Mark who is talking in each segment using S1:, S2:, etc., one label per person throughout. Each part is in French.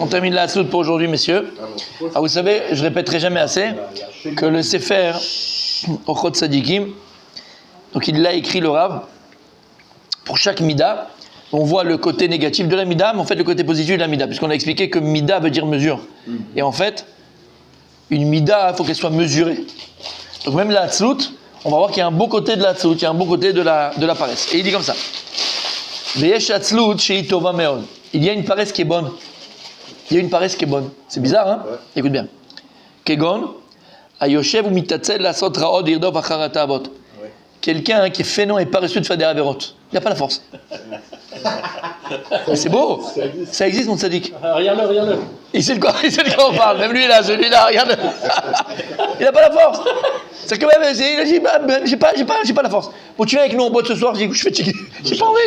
S1: On termine la Hatzlut pour aujourd'hui, messieurs. Ah, vous savez, je répéterai jamais assez que le Sefer Orchot Tzadikim, donc il l'a écrit le Rav, pour chaque Mida, on voit le côté négatif de la Mida, mais en fait le côté positif de la Mida, puisqu'on a expliqué que Mida veut dire mesure. Et en fait, une Mida, il faut qu'elle soit mesurée. Donc même la Hatzlut, on va voir qu'il y a un beau côté de la Hatzlut, il y a un beau côté de la paresse. Et il dit comme ça. Veyesh Hatzlut shei tova meod. Il y a une paresse qui est bonne. Il y a une paresse qui est bonne. C'est bizarre, hein? Ouais. Écoute bien. Kegon, ayoshev ou mitatzel lasot raod irdov acharata avot. Quelqu'un qui est fainéant et paresseux de faire des averot. Il n'a pas la force. C'est beau. Ça existe, mon tzaddik.
S2: Regarde-le.
S1: Il sait de quoi on parle. Même lui, là, celui-là, regarde. Il n'a pas la force. C'est que même, il a dit, j'ai pas la force. Bon, tu viens avec nous en boîte ce soir, je dis, je fais checker. J'ai pas envie.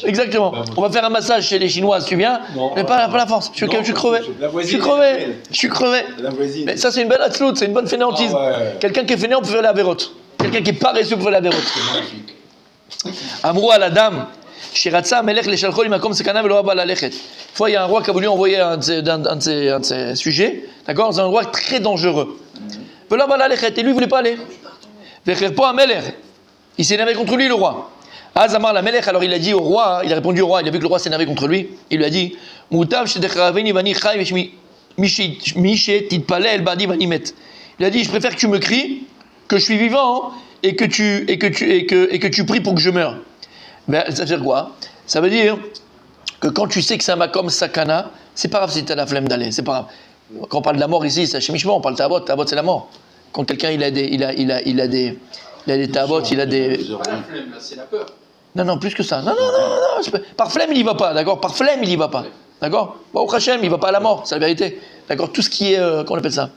S1: Exactement. On va faire un massage chez les Chinoises, tu viens? Mais pas la force. Je suis crevé. Je suis crevé. Mais ça, c'est une belle Hatzlut, c'est une bonne fainéantise. Quelqu'un qui est fainéant peut faire la vérote. Quelqu'un qui est paresseux peut faire la vérote. Amrou à la dame. Shiratza melech leshalcho limakom sekana velo haba lalechet. Une fois, il y a un roi qui a voulu envoyer un de ses sujets. D'accord? C'est un roi très dangereux. Velo haba lalechet. Et lui, il ne voulait pas aller. Vecherpo amelech. Il s'est énervé contre lui, le roi. Azamar la melech. Alors il a dit au roi, il a répondu au roi, il a vu que le roi s'est énervé contre lui. Il lui a dit Mutav shedechraveni vani chai mishe titpalel badi vani met. Il a dit, je préfère que tu me cries, que je suis vivant et que tu pries pour que je meure. Ben, ça veut dire quoi? Ça veut dire que quand tu sais que c'est un makom sakana, c'est pas grave si tu as la flemme d'aller, c'est pas grave. Quand on parle de la mort ici, c'est chemichement, on parle de tabot c'est la mort. Quand quelqu'un il a des tabot, il a des.
S2: C'est pas la flemme, là, c'est la peur.
S1: Non, plus que ça. Non. Par flemme, il y va pas, d'accord? Par flemme, il y va pas, d'accord? Bon, au Hachem, il va pas à la mort, c'est la vérité, d'accord? Tout ce qui est, comment on appelle ça?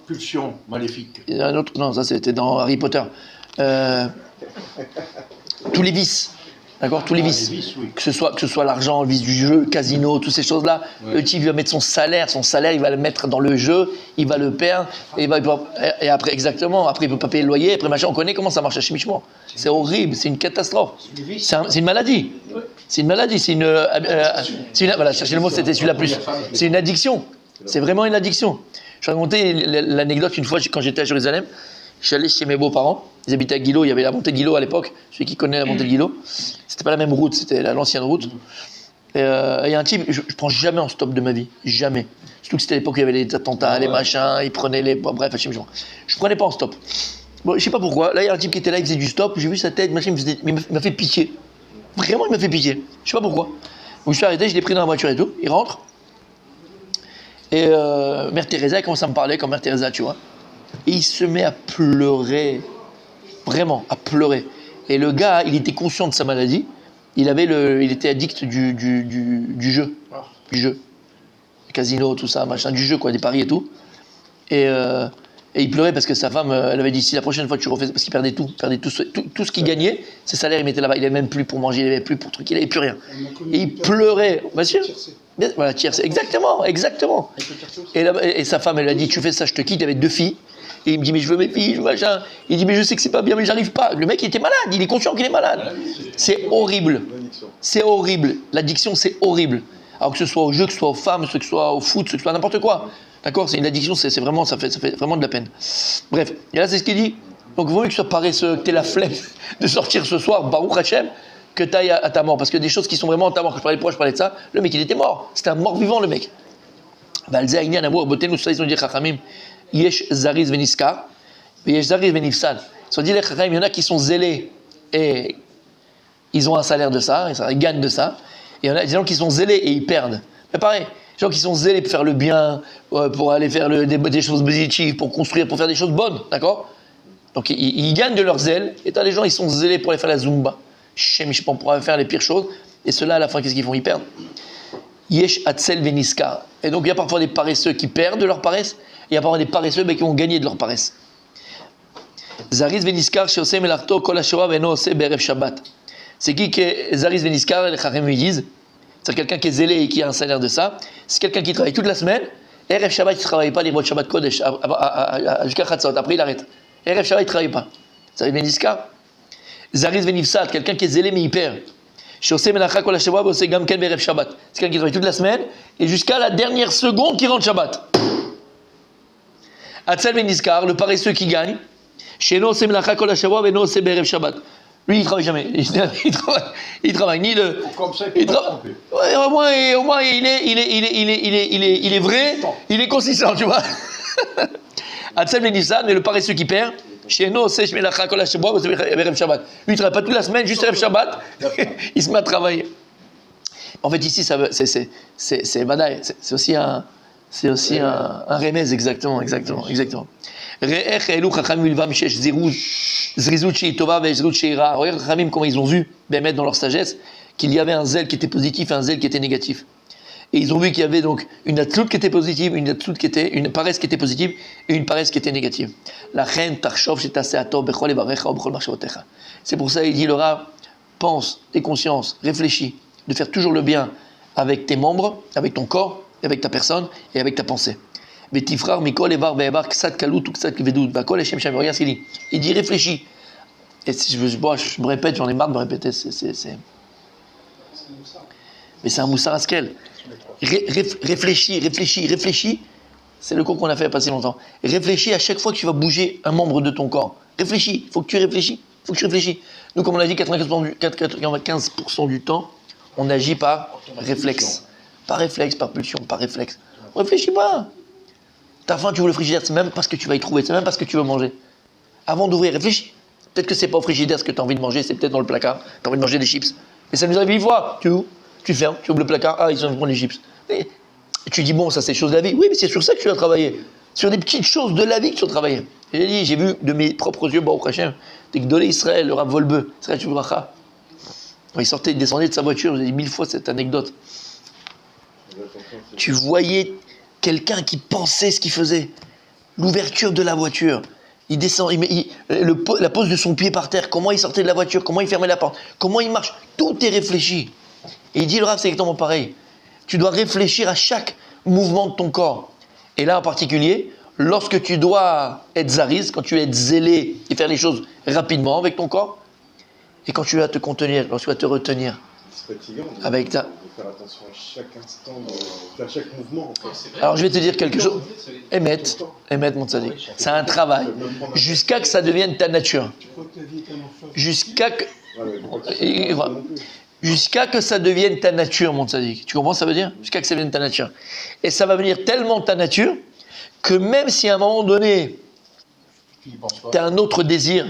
S2: Pulsion maléfique.
S1: Il y a un autre, non, ça c'était dans Harry Potter. Tous les vices, d'accord, tous les vices,
S2: Oui.
S1: que ce soit l'argent, le vice du jeu, le casino, toutes ces choses-là. Ouais. Le type va mettre son salaire, il va le mettre dans le jeu, il va le perdre, et après exactement, après il peut pas payer le loyer, après machin, on connaît comment ça marche à chimiquement. C'est horrible, c'est une catastrophe. C'est une maladie. Ouais. C'est une maladie, voilà, cherchez le mot, c'était celui-là plus. C'est une addiction. C'est vraiment une addiction. Je vais raconter l'anecdote une fois quand j'étais à Jérusalem. Je suis allé chez mes beaux-parents. Ils habitaient à Guillot. Il y avait la montée de Guillot à l'époque. Celui qui connaît la montée de Guillot. C'était pas la même route, c'était l'ancienne route. Et il y a un type, je prends jamais en stop de ma vie. Jamais. Surtout que c'était à l'époque où il y avait les attentats, les machins, ils prenaient les. Bref, je prenais pas en stop. Bon, je sais pas pourquoi. Là, il y a un type qui était là, il faisait du stop. J'ai vu sa tête, machin, il m'a fait pitié. Vraiment, il m'a fait pitié. Je sais pas pourquoi. Donc je suis arrêté, je l'ai pris dans la voiture et tout. Il rentre. Et Mère Teresa, elle commence à me parler comme Mère Teresa, tu vois. Et il se met à pleurer. Vraiment, à pleurer. Et le gars, il était conscient de sa maladie. Il était addict du jeu. Du jeu. Le casino, tout ça, machin, du jeu, quoi, des paris et tout. Et il pleurait parce que sa femme, elle avait dit, si la prochaine fois tu refais, parce qu'il perdait tout ce qu'il gagnait, ses salaires, il mettait là-bas. Il n'avait même plus pour manger, il n'avait plus pour truc, il n'avait plus rien. Et il pleurait. Bien sûr. Voilà, tiercé. Exactement. Et sa femme, elle a dit, tu fais ça, je te quitte. Il avait 2 filles. Et il me dit, mais je veux mes filles, je veux machin. Il dit, mais je sais que c'est pas bien, mais j'arrive pas. Le mec, il était malade, il est conscient qu'il est malade. C'est horrible. C'est horrible. L'addiction, c'est horrible. Alors que ce soit au jeu, que ce soit aux femmes, que ce soit au foot, que ce soit n'importe quoi. D'accord? C'est une addiction, c'est vraiment, ça fait vraiment de la peine. Bref. Et là, c'est ce qu'il dit. Donc, il vaut mieux que tu sois paresseux, que tu aies la flemme de sortir ce soir, Baruch Hashem, que tu ailles à ta mort. Parce que des choses qui sont vraiment à ta mort, quand je parlais de ça, le mec, il était mort. C'était un mort-vivant, le mec. Balzé, Agnan, Amour, Boté, nous, ça, ils ont dit, Chachamim. Yesh Zariz Veniskar, Yesh Zariz Venifsad. Ils ont dit les Chachamim, il y en a qui sont zélés et ils ont un salaire de ça, ils gagnent de ça. Et il y en a des gens qui sont zélés et ils perdent. Mais pareil, des gens qui sont zélés pour faire le bien, pour aller faire des choses positives, pour construire, pour faire des choses bonnes, d'accord? Donc ils gagnent de leur zèle, et t'as les gens, ils sont zélés pour aller faire la Zumba, pour aller faire les pires choses, et ceux-là, à la fin, qu'est-ce qu'ils font? Ils perdent. Yesh Atzel Veniskar. Et donc il y a parfois des paresseux qui perdent de leur paresse, et il y a parfois des paresseux qui vont gagner de leur paresse. Zariz Veniskar, Shosei Melarto, Kol HaShoah Veno Ose Be'erev Shabbat. C'est qui est Zariz Veniskar, les Chachamim lui disent? C'est quelqu'un qui est zélé et qui a un salaire de ça. C'est quelqu'un qui travaille toute la semaine. Erev Shabbat, il ne travaille pas les mois de Shabbat Kodesh jusqu'à Chatzot. Après, il arrête. Erev Shabbat, il ne travaille pas. Zariz Veniskar. Zariz Venifsad, quelqu'un qui est zélé mais il perd. שעושה מלאכה כל השבוע ועושה גם כן בערב Shabbat. C'est quelqu'un qui travaille toute la semaine et jusqu'à la dernière seconde qui rentre Shabbat. Atzel ben Nizkar, le paresseux qui gagne. She'eno עושה מלאכה כל השבוע ואינו עושה בערב Shabbat. Lui, il travaille jamais. Il travaille ni le.
S2: Comme ça,
S1: Il ouais, au moins, il est vrai, il est consistant, tu vois. Atzel ben Nissan, mais le paresseux qui perd. She'eno עושה מלאכה כל השבוע ועושה בערב Shabbat. Lui, il travaille pas toute la semaine, juste ערב Shabbat. Il se met à travailler. En fait, ici, c'est Vadaï, c'est aussi un remez, exactement. Re'ech elu chachamim milvam shesh zrizut shehi tova ve'zrizut shehi ra. Regarde chachamim comment ils ont vu, Bémet dans leur sagesse, qu'il y avait un zèle qui était positif et un zèle qui était négatif. Et ils ont vu qu'il y avait donc une atzout qui était positive, une paresse qui était positive et une paresse qui était négative. La chen tarshov shetaseh atov bechol evarecha ou bechol machshavotecha. C'est pour ça il dit le Rav, pense, aie conscience, réfléchis, de faire toujours le bien avec tes membres, avec ton corps, avec ta personne et avec ta pensée. Betifrar mikol evar ve'evar ksat kalut ou ksat kvedut vakol Hashem shem. Regarde ce qu'il dit. Il dit réfléchis. Et si je me répète, j'en ai marre de me répéter. Mais c'est un moussar askel. Réfléchis. C'est le cours qu'on a fait il n'y a pas si longtemps. Réfléchis à chaque fois que tu vas bouger un membre de ton corps. Réfléchis. Il faut que tu réfléchis. Nous, comme on l'a dit, 95% du temps, on agit par réflexe. Par réflexe, par pulsion, par réflexe. Réfléchis pas. T'as faim, tu veux le frigidaire, c'est même parce que tu vas y trouver, c'est même parce que tu veux manger. Avant d'ouvrir, réfléchis. Peut-être que c'est pas au frigidaire ce que tu as envie de manger, c'est peut-être dans le placard. Tu as envie de manger des chips. Mais ça nous arrive 10 fois. Tu ouvres, tu fermes, tu ouvres le placard, ah, ils sont prendre les chips. Et tu dis, bon, ça c'est chose de la vie. Oui, mais c'est sur ça que tu dois travailler. Sur des petites choses de la vie que tu dois travailler. J'ai vu de mes propres yeux, Baruch Hashem, des Gdolé Israël, le Rav Volbeux, Israël Shubracha. Il sortait, il descendait de sa voiture, j'ai dit 1000 fois cette anecdote. Tu voyais quelqu'un qui pensait ce qu'il faisait. L'ouverture de la voiture. Il descend, la pose de son pied par terre, comment il sortait de la voiture, comment il fermait la porte, comment il marche. Tout est réfléchi. Et il dit, le Rav, c'est exactement pareil. Tu dois réfléchir à chaque mouvement de ton corps. Et là, en particulier, lorsque tu dois être zariz, quand tu vas être zélé et faire les choses rapidement avec ton corps, et quand tu vas te contenir, lorsque tu vas te retenir.
S3: C'est fatigant
S1: avec ta...
S3: de faire attention à chaque instant, à chaque mouvement. En fait.
S1: Alors je vais te dire quelque chose. Émet, mon tzaddik. C'est un travail. Jusqu'à que ça devienne ta nature. Jusqu'à que ça devienne ta nature, mon tzaddik. Tu comprends ce que ça veut dire? Jusqu'à que ça devienne ta nature. Et ça va venir tellement ta nature que même si à un moment donné, tu as un autre désir,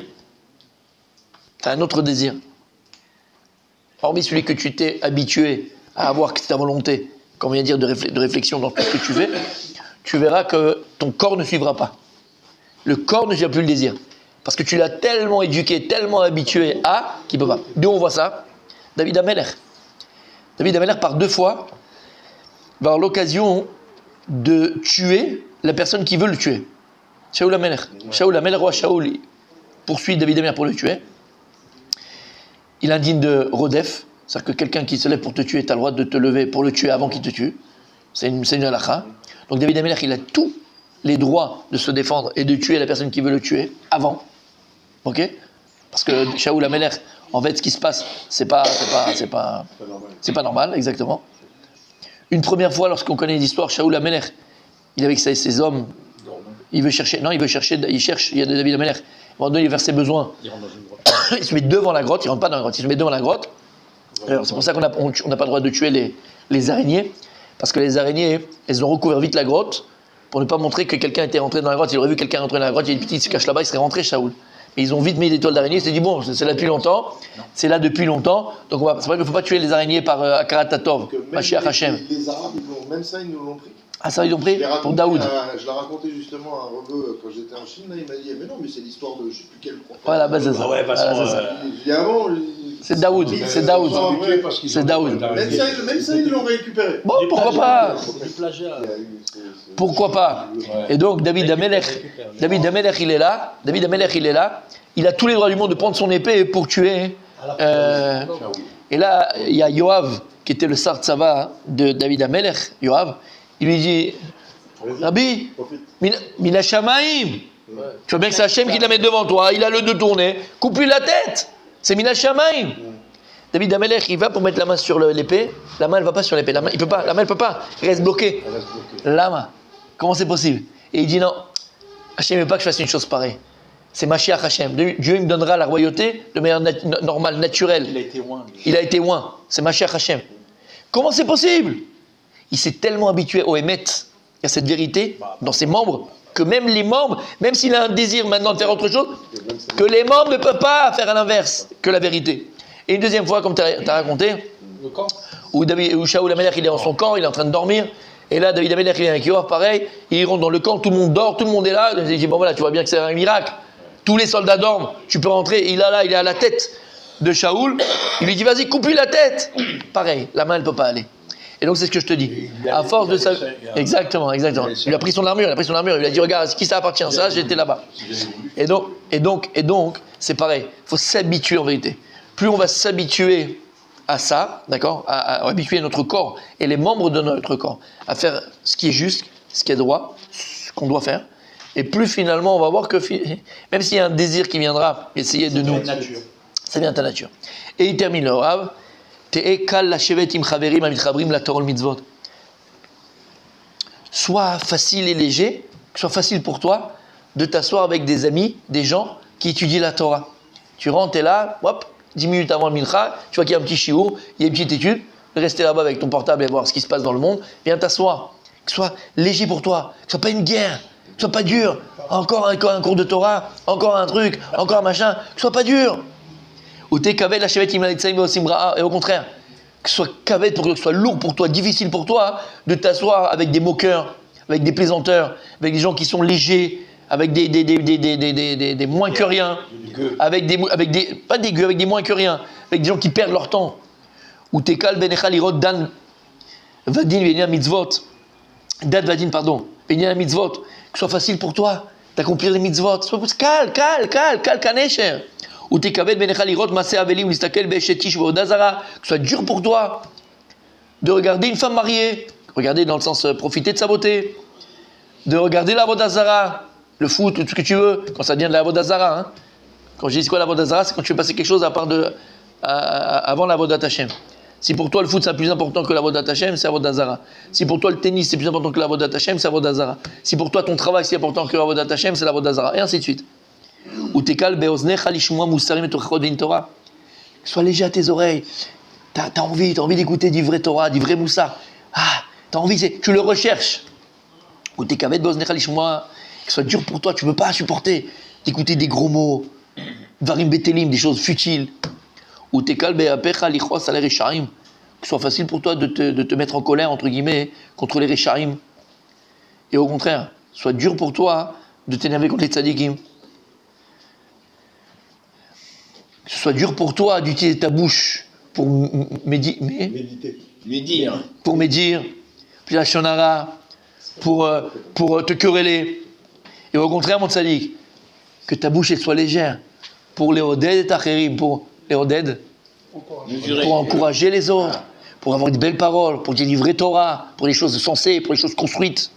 S1: hormis celui que tu t'es habitué à avoir, que c'est ta volonté, comme on vient de dire, de réflexion dans tout ce que tu fais, tu verras que ton corps ne suivra pas. Le corps ne suivra plus le désir. Parce que tu l'as tellement éduqué, tellement habitué à, qu'il ne peut pas. D'où on voit ça? David Ameller. David Ameller, par 2 fois, va avoir l'occasion de tuer la personne qui veut le tuer. Shaoul Ameller. Shaoul Ameller, roi Shaoul, poursuit David Ameller pour le tuer. Il indigne de Rodef, c'est-à-dire que quelqu'un qui se lève pour te tuer, tu as le droit de te lever pour le tuer avant qu'il te tue. C'est une halakha. Donc David Ameller, il a tous les droits de se défendre et de tuer la personne qui veut le tuer avant. Ok? Parce que Shaoul Ameller, en fait, ce qui se passe, c'est pas normal, exactement. Une première fois, lorsqu'on connaît l'histoire, Shaoul Ameller, il est avec ses hommes, il cherche, il y a David Ameller. À un moment donné, il verse ses besoins. Il se met devant la grotte, il ne rentre pas dans la grotte, il se met devant la grotte. Alors, c'est pour ça qu'on n'a pas le droit de tuer les araignées, parce que les araignées, elles ont recouvert vite la grotte, pour ne pas montrer que quelqu'un était rentré dans la grotte. Il aurait vu quelqu'un rentrer dans la grotte, il se cache là-bas, il serait rentré, Shaoul. Mais ils ont vite mis des toiles d'araignée, ils se sont dit, bon, c'est là depuis longtemps, c'est là depuis longtemps, donc c'est vrai qu'il ne faut pas tuer les araignées par Akaratatov, Mashiach Hashem.
S3: Les Arabes, même ça, ils nous l'ont pris.
S1: Ah, ça, ils l'ont pris pour Daoud.
S3: Je l'ai raconté justement à un rebeu quand j'étais en Chine, là, il m'a dit, mais non, mais c'est l'histoire de je ne sais plus quel prophète.
S1: Voilà, bah, c'est ça.
S4: Ah ouais, parce que
S1: c'est Daoud, c'est Daoud. C'est Daoud.
S3: Même ça, ils l'ont récupéré.
S1: Bon, pourquoi pas?
S4: Du plagiat.
S1: Pourquoi pas? Et donc, David Ameller, il est là. Il a tous les droits du monde de prendre son épée pour tuer. Et là, il y a Yoav, qui était le Sar Tzava de David Ameller, Yoav. Il lui dit, Rabbi, Mina Shamaim, tu vois bien que c'est Hachem qui la met devant toi, il a le dos tourné, coupe-lui la tête, c'est Mina Shamaim. David Amelech, il va pour mettre la main sur l'épée. La main, elle va pas sur l'épée. La main, il peut pas. La main, elle peut pas. Il reste bloqué.
S3: Elle reste bloquée.
S1: La main. Comment c'est possible? Et il dit non. Hachem ne veut pas que je fasse une chose pareille. C'est Mashiach Hachem. Dieu, il me donnera la royauté de manière normale, naturelle.
S2: Il a été loin.
S1: Il a été loin. C'est Mashiach Hachem. Comment c'est possible? Il s'est tellement habitué au Emet, à cette vérité, dans ses membres, que même les membres, même s'il a un désir maintenant de faire autre chose, que les membres ne peuvent pas faire à l'inverse que la vérité. Et une deuxième fois, comme tu as raconté,
S2: Le camp.
S1: où Shaoul Amelech, il est dans son camp, il est en train de dormir, et là, David Amelech, il vient avec Yoav, pareil, il rentre dans le camp, tout le monde dort, tout le monde est là, il dit, bon voilà, tu vois bien que c'est un miracle, tous les soldats dorment, tu peux rentrer, il est à la tête de Shaoul, il lui dit, vas-y, coupe-lui la tête. Pareil, la main, elle ne peut pas aller. Et donc, c'est ce que je te dis. À force de ça. Exactement. Il a pris son armure, il lui a dit, regarde, qui ça appartient, ça, j'étais là-bas. Et donc, c'est pareil. Il faut s'habituer en vérité. Plus on va s'habituer à ça, d'accord, à habituer notre corps et les membres de notre corps à faire ce qui est juste, ce qui est droit, ce qu'on doit faire. Et plus finalement, on va voir que, même s'il y a un désir qui viendra, essayer de nous. Ça vient de ta nature. Et il termine le Rav. Sois facile et léger, que ce soit facile pour toi de t'asseoir avec des amis, des gens qui étudient la Torah. Tu rentres, t'es là, hop, 10 minutes avant le mincha, tu vois qu'il y a un petit shiur, il y a une petite étude, rester là-bas avec ton portable et voir ce qui se passe dans le monde, viens t'asseoir. Que ce soit léger pour toi, que ce soit pas une guerre, que ce soit pas dur. Encore un cours de Torah, encore un truc, encore un machin, que ce soit pas dur. Et au contraire, que ce soit kavet pour que ce soit lourd pour toi, difficile pour toi, de t'asseoir avec des moqueurs, avec des plaisanteurs, avec des gens qui sont légers, avec des moins que rien, avec des moins que rien, avec des gens qui perdent leur temps. Ou tekal benechal irot dan vadin venia mitzvot, dad vadin pardon, venia mitzvot, que ce soit facile pour toi d'accomplir les mitzvot, kal kanesher. Ou t'es kavet benechal irot masé aveli ou listakel be'eshetish ve'odazara, que ce soit dur pour toi de regarder une femme mariée, regarder dans le sens profiter de sa beauté, de regarder la vodazara, le foot, tout ce que tu veux, quand ça devient de la vodazara. Hein. Quand je dis quoi la vodazara, c'est quand tu veux passer quelque chose avant la vodat Hashem. Si pour toi le foot c'est plus important que la vodat Hashem, c'est la vodazara. Si pour toi le tennis c'est plus important que la vodat Hashem, c'est la vodazara. Si pour toi ton travail c'est important que la vodat Hashem, c'est la vodazara. Et ainsi de suite. Ou tekal be'oznecha lishmoa musarim et tochachot ve'in Torah. Sois léger à tes oreilles. T'as envie d'écouter du vrai Torah, du vrai moussar. Ah, t'as envie, tu le recherches. Ou tekal be'oznecha lishmoa. Que ce soit dur pour toi, tu ne peux pas supporter d'écouter des gros mots, varim betelim, des choses futiles. Ou tekal be'apecha lichos al reshaim. Que ce soit facile pour toi de te mettre en colère, entre guillemets, contre les reshaim. Et au contraire, soit dur pour toi de t'énerver contre les tzadikim. Que ce soit dur pour toi d'utiliser ta bouche pour
S3: Méditer.
S1: pour médire, puis la shonara, pour te quereller. Et au contraire, mon tzadik, que ta bouche elle soit légère pour les oded et tacherim, pour les oded, pour encourager les autres, pour avoir de belles paroles, pour délivrer Torah, pour les choses sensées, pour les choses construites.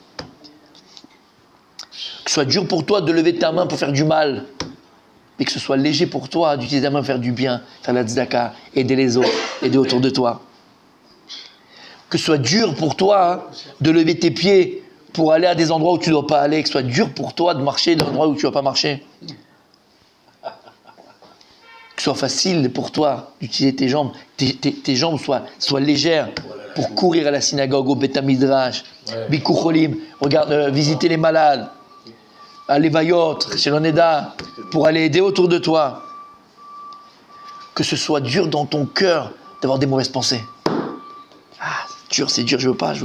S1: Que ce soit dur pour toi de lever ta main pour faire du mal, mais que ce soit léger pour toi d'utiliser ta main pour faire du bien, faire la tzedaka, aider les autres, aider autour de toi. Que ce soit dur pour toi de lever tes pieds pour aller à des endroits où tu ne dois pas aller, que ce soit dur pour toi de marcher dans des endroits où tu ne dois pas marcher. Que ce soit facile pour toi d'utiliser tes jambes, tes jambes soient légères pour courir à la synagogue, au Beth Midrash, Bikur Cholim, visiter les malades, à l'Evayot, chez l'Oneda, pour aller aider autour de toi. Que ce soit dur dans ton cœur d'avoir des mauvaises pensées. Ah, c'est dur, je veux pas.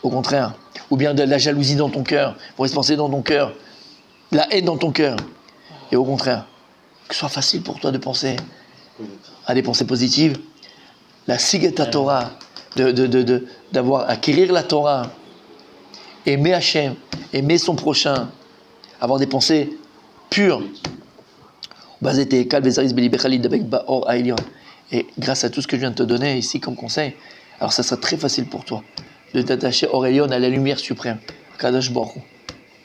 S1: Au contraire. Ou bien de la jalousie dans ton cœur, mauvaise pensée dans ton cœur, la haine dans ton cœur. Et au contraire, que ce soit facile pour toi de penser à des pensées positives, la sigeta Torah, acquérir la Torah, aimer Hachem, aimer son prochain, avoir des pensées pures. Et grâce à tout ce que je viens de te donner ici comme conseil, alors ça sera très facile pour toi de t'attacher Aurélien à la lumière suprême, Kadosh Baruch Hu.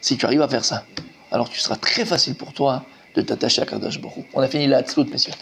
S1: Si tu arrives à faire ça, alors tu seras très facile pour toi de t'attacher à Kadosh Baruch Hu. On a fini la Hatzlut, messieurs.